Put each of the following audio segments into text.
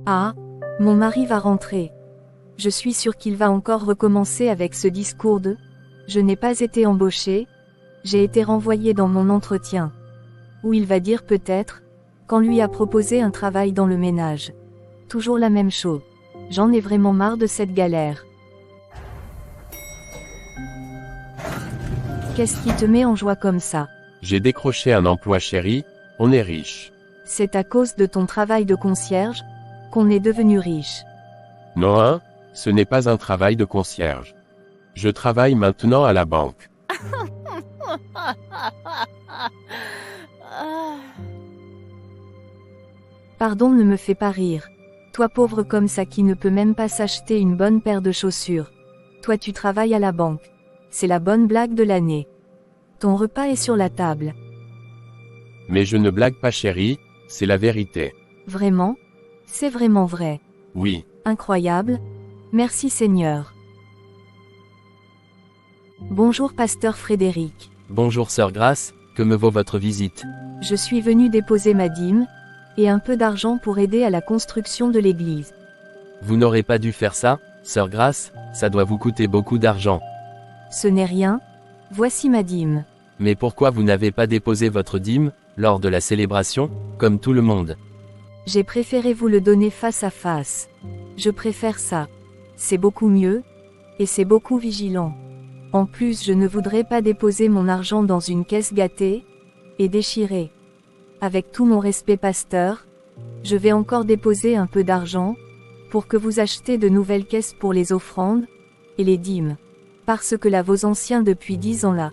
Ah, mon mari va rentrer. Je suis sûre qu'il va encore recommencer avec ce discours de « Je n'ai pas été embauché, j'ai été renvoyé dans mon entretien ». Ou il va dire peut-être, quand lui a proposé un travail dans le ménage. Toujours la même chose. J'en ai vraiment marre de cette galère. Qu'est-ce qui te met en joie comme ça? J'ai décroché un emploi chéri, on est riche. C'est à cause de ton travail de concierge qu'on est devenu riche. Non hein, ce n'est pas un travail de concierge. Je travaille maintenant à la banque. Pardon, ne me fais pas rire. Toi pauvre comme ça qui ne peut même pas s'acheter une bonne paire de chaussures. Toi tu travailles à la banque. C'est la bonne blague de l'année. Ton repas est sur la table. Mais je ne blague pas chérie, c'est la vérité. Vraiment? C'est vraiment vrai. Oui. Incroyable. Merci Seigneur. Bonjour pasteur Frédéric. Bonjour sœur Grace, que me vaut votre visite? Je suis venu déposer ma dîme, et un peu d'argent pour aider à la construction de l'église. Vous n'aurez pas dû faire ça, sœur Grace, ça doit vous coûter beaucoup d'argent. Ce n'est rien. Voici ma dîme. Mais pourquoi vous n'avez pas déposé votre dîme, lors de la célébration, comme tout le monde? J'ai préféré vous le donner face à face. Je préfère ça. C'est beaucoup mieux, et c'est beaucoup vigilant. En plus, je ne voudrais pas déposer mon argent dans une caisse gâtée et déchirée. Avec tout mon respect pasteur, je vais encore déposer un peu d'argent pour que vous achetiez de nouvelles caisses pour les offrandes et les dîmes. Parce que là vos anciens depuis 10 ans là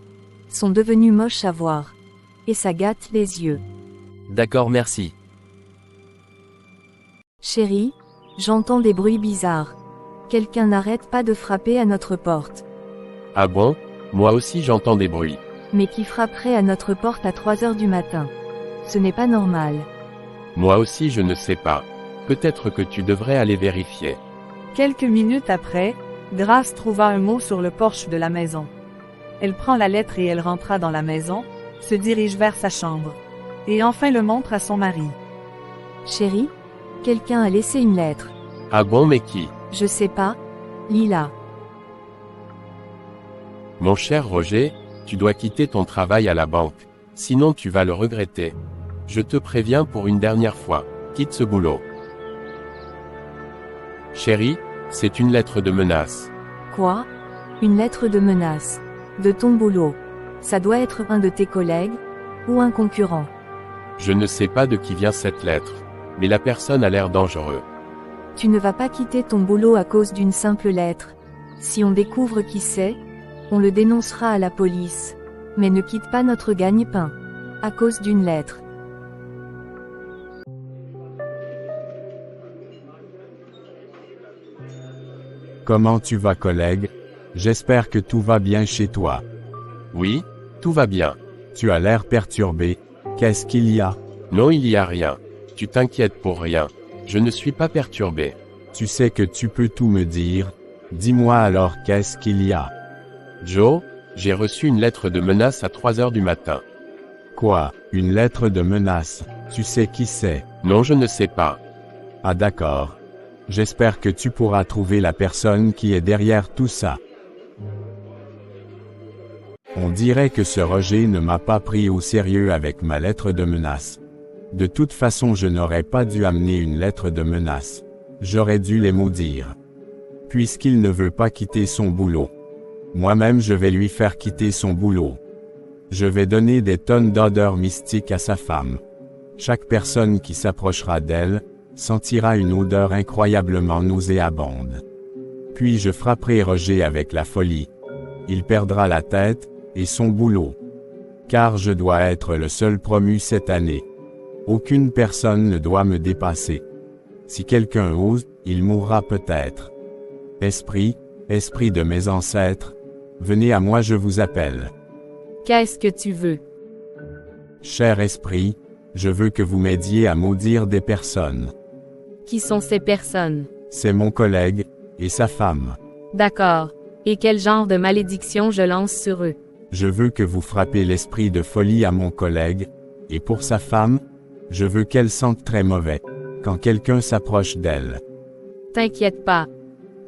sont devenus moches à voir. Et ça gâte les yeux. D'accord, merci. Chérie, j'entends des bruits bizarres. Quelqu'un n'arrête pas de frapper à notre porte. Ah bon? Moi aussi j'entends des bruits. Mais qui frapperait à notre porte à 3 heures du matin? Ce n'est pas normal. Moi aussi je ne sais pas. Peut-être que tu devrais aller vérifier. Quelques minutes après, Grace trouva un mot sur le porche de la maison. Elle prend la lettre et elle rentra dans la maison, se dirige vers sa chambre. Et enfin le montre à son mari. Chérie, quelqu'un a laissé une lettre. Ah bon, mais qui? Je sais pas. Lila. Mon cher Roger, tu dois quitter ton travail à la banque. Sinon tu vas le regretter. Je te préviens pour une dernière fois. Quitte ce boulot. Chérie, c'est une lettre de menace. Quoi? Une lettre de menace. De ton boulot. Ça doit être un de tes collègues, ou un concurrent. Je ne sais pas de qui vient cette lettre. Mais la personne a l'air dangereux. Tu ne vas pas quitter ton boulot à cause d'une simple lettre. Si on découvre qui c'est, on le dénoncera à la police. Mais ne quitte pas notre gagne-pain. À cause d'une lettre. Comment tu vas collègue? J'espère que tout va bien chez toi. Oui, tout va bien. Tu as l'air perturbé. Qu'est-ce qu'il y a? Non, il y a rien. Tu t'inquiètes pour rien. Je ne suis pas perturbé. Tu sais que tu peux tout me dire. Dis-moi alors qu'est-ce qu'il y a? Joe, j'ai reçu une lettre de menace à 3 heures du matin. Quoi? Une lettre de menace? Tu sais qui c'est? Non, je ne sais pas. Ah d'accord. J'espère que tu pourras trouver la personne qui est derrière tout ça. On dirait que ce Roger ne m'a pas pris au sérieux avec ma lettre de menace. De toute façon, je n'aurais pas dû amener une lettre de menace. J'aurais dû les maudire. Puisqu'il ne veut pas quitter son boulot. Moi-même je vais lui faire quitter son boulot. Je vais donner des tonnes d'odeurs mystiques à sa femme. Chaque personne qui s'approchera d'elle, sentira une odeur incroyablement nauséabonde. Puis je frapperai Roger avec la folie. Il perdra la tête, et son boulot. Car je dois être le seul promu cette année. Aucune personne ne doit me dépasser. Si quelqu'un ose, il mourra peut-être. Esprit, esprit de mes ancêtres, venez à moi, je vous appelle. Qu'est-ce que tu veux? Cher esprit, je veux que vous m'aidiez à maudire des personnes. Qui sont ces personnes? C'est mon collègue, et sa femme. D'accord. Et quel genre de malédiction je lance sur eux? Je veux que vous frappez l'esprit de folie à mon collègue, et pour sa femme, je veux qu'elle sente très mauvais. quand quelqu'un s'approche d'elle. T'inquiète pas.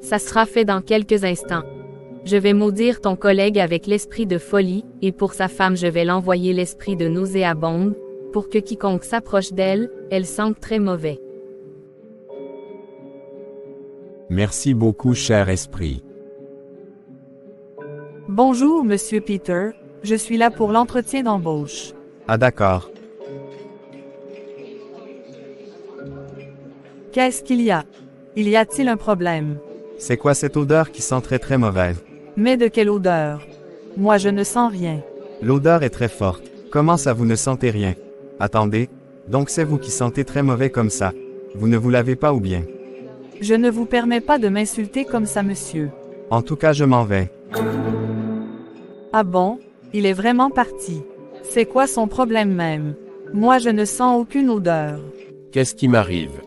Ça sera fait dans quelques instants. Je vais maudire ton collègue avec l'esprit de folie, et pour sa femme je vais l'envoyer l'esprit de nauséabonde, pour que quiconque s'approche d'elle, elle sente très mauvais. Merci beaucoup, cher esprit. Bonjour, Monsieur Peter. Je suis là pour l'entretien d'embauche. Ah d'accord. Qu'est-ce qu'il y a? Y a-t-il un problème? C'est quoi cette odeur qui sent très très mauvaise? Mais de quelle odeur? Moi je ne sens rien. L'odeur est très forte. Comment ça vous ne sentez rien? Attendez. Donc c'est vous qui sentez très mauvais comme ça. Vous ne vous lavez pas ou bien? Je ne vous permets pas de m'insulter comme ça, monsieur. En tout cas je m'en vais. Ah bon? Il est vraiment parti. C'est quoi son problème même? Moi je ne sens aucune odeur. Qu'est-ce qui m'arrive?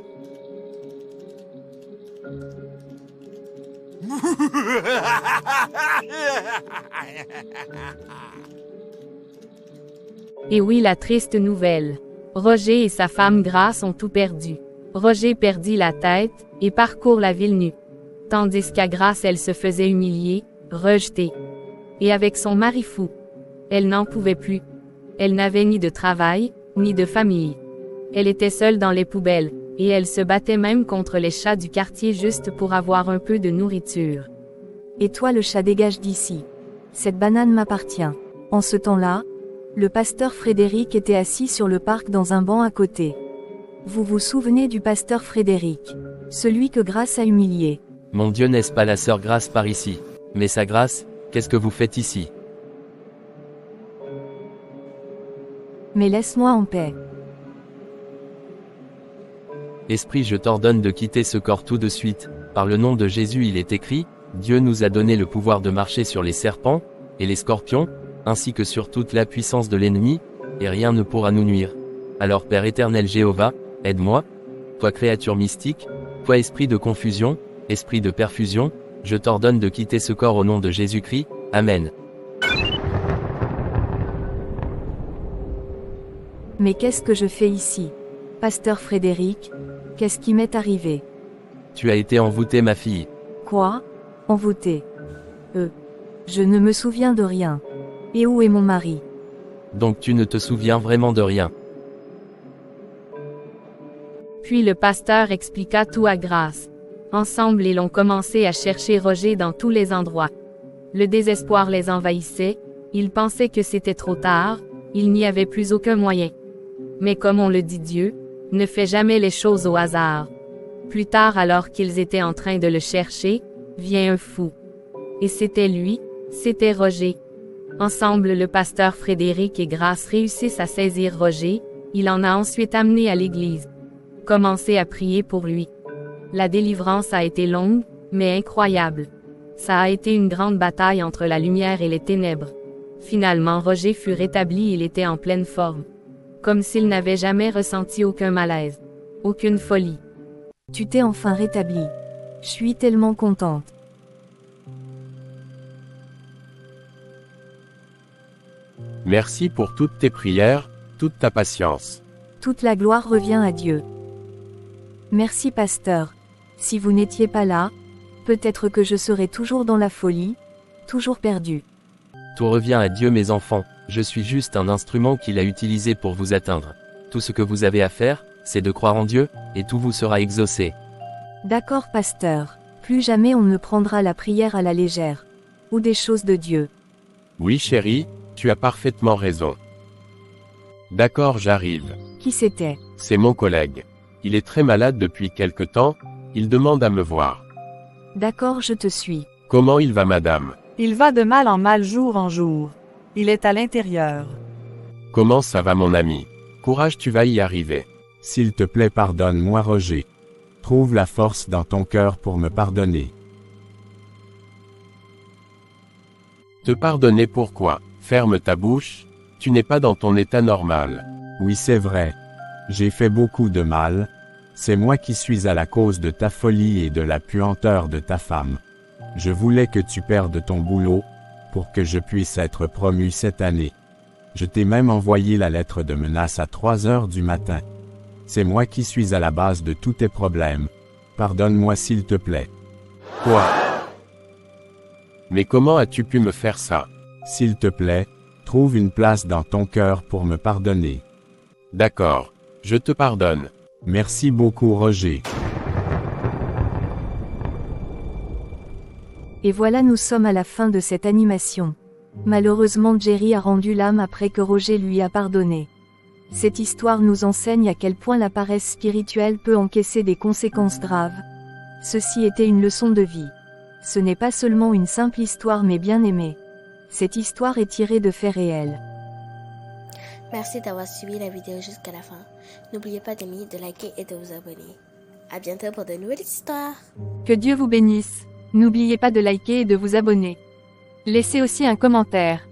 Et oui, la triste nouvelle. Roger et sa femme Grace ont tout perdu. Roger perdit la tête, et parcourt la ville nue. Tandis qu'à Grace elle se faisait humilier, rejeter. Et avec son mari fou. Elle n'en pouvait plus. Elle n'avait ni de travail, ni de famille. Elle était seule dans les poubelles, et elle se battait même contre les chats du quartier juste pour avoir un peu de nourriture. Et toi le chat, dégage d'ici. Cette banane m'appartient. En ce temps-là, le pasteur Frédéric était assis sur le parc dans un banc à côté. Vous vous souvenez du pasteur Frédéric? Celui que Grace a humilié. Mon Dieu, n'est-ce pas la sœur Grace par ici? Mais sa Grace, qu'est-ce que vous faites ici? Mais laisse-moi en paix. Esprit, je t'ordonne de quitter ce corps tout de suite. Par le nom de Jésus, il est écrit, Dieu nous a donné le pouvoir de marcher sur les serpents, et les scorpions, ainsi que sur toute la puissance de l'ennemi, et rien ne pourra nous nuire. Alors Père éternel Jéhovah, aide-moi. Toi créature mystique, toi esprit de confusion, esprit de perfusion, je t'ordonne de quitter ce corps au nom de Jésus-Christ. Amen. Mais qu'est-ce que je fais ici? Pasteur Frédéric, qu'est-ce qui m'est arrivé? Tu as été envoûtée, ma fille. Quoi? Envoûté? Je ne me souviens de rien. Et où est mon mari? Donc tu ne te souviens vraiment de rien. Puis le pasteur expliqua tout à Grace. Ensemble ils ont commencé à chercher Roger dans tous les endroits. Le désespoir les envahissait, ils pensaient que c'était trop tard, il n'y avait plus aucun moyen. Mais comme on le dit, Dieu ne fait jamais les choses au hasard. Plus tard, alors qu'ils étaient en train de le chercher, vient un fou. Et c'était lui, c'était Roger. Ensemble le pasteur Frédéric et Grace réussissent à saisir Roger, il en a ensuite amené à l'église. Commencé à prier pour lui. La délivrance a été longue, mais incroyable. Ça a été une grande bataille entre la lumière et les ténèbres. Finalement Roger fut rétabli, il était en pleine forme. Comme s'il n'avait jamais ressenti aucun malaise. Aucune folie. Tu t'es enfin rétabli. Je suis tellement contente. Merci pour toutes tes prières, toute ta patience. Toute la gloire revient à Dieu. Merci pasteur. Si vous n'étiez pas là, peut-être que je serais toujours dans la folie, toujours perdu. Tout revient à Dieu, mes enfants, je suis juste un instrument qu'il a utilisé pour vous atteindre. Tout ce que vous avez à faire, c'est de croire en Dieu, et tout vous sera exaucé. D'accord pasteur. Plus jamais on ne prendra la prière à la légère. Ou des choses de Dieu. Oui chérie, tu as parfaitement raison. D'accord, j'arrive. Qui c'était? C'est mon collègue. Il est très malade depuis quelque temps, il demande à me voir. D'accord, je te suis. Comment il va madame? Il va de mal en mal jour en jour. Il est à l'intérieur. Comment ça va mon ami? Courage, tu vas y arriver. S'il te plaît, pardonne-moi, Roger. Trouve la force dans ton cœur pour me pardonner. Te pardonner pourquoi? Ferme ta bouche, tu n'es pas dans ton état normal. Oui, c'est vrai. J'ai fait beaucoup de mal. C'est moi qui suis à la cause de ta folie et de la puanteur de ta femme. Je voulais que tu perdes ton boulot, pour que je puisse être promu cette année. Je t'ai même envoyé la lettre de menace à 3 heures du matin. C'est moi qui suis à la base de tous tes problèmes. Pardonne-moi s'il te plaît. Quoi? Mais comment as-tu pu me faire ça? S'il te plaît, trouve une place dans ton cœur pour me pardonner. D'accord. Je te pardonne. Merci beaucoup Roger. Et voilà, nous sommes à la fin de cette animation. Malheureusement, Jerry a rendu l'âme après que Roger lui a pardonné. Cette histoire nous enseigne à quel point la paresse spirituelle peut encaisser des conséquences graves. Ceci était une leçon de vie. Ce n'est pas seulement une simple histoire mais bien aimée. Cette histoire est tirée de faits réels. Merci d'avoir suivi la vidéo jusqu'à la fin. N'oubliez pas d'aimer, de liker et de vous abonner. À bientôt pour de nouvelles histoires. Que Dieu vous bénisse. N'oubliez pas de liker et de vous abonner. Laissez aussi un commentaire.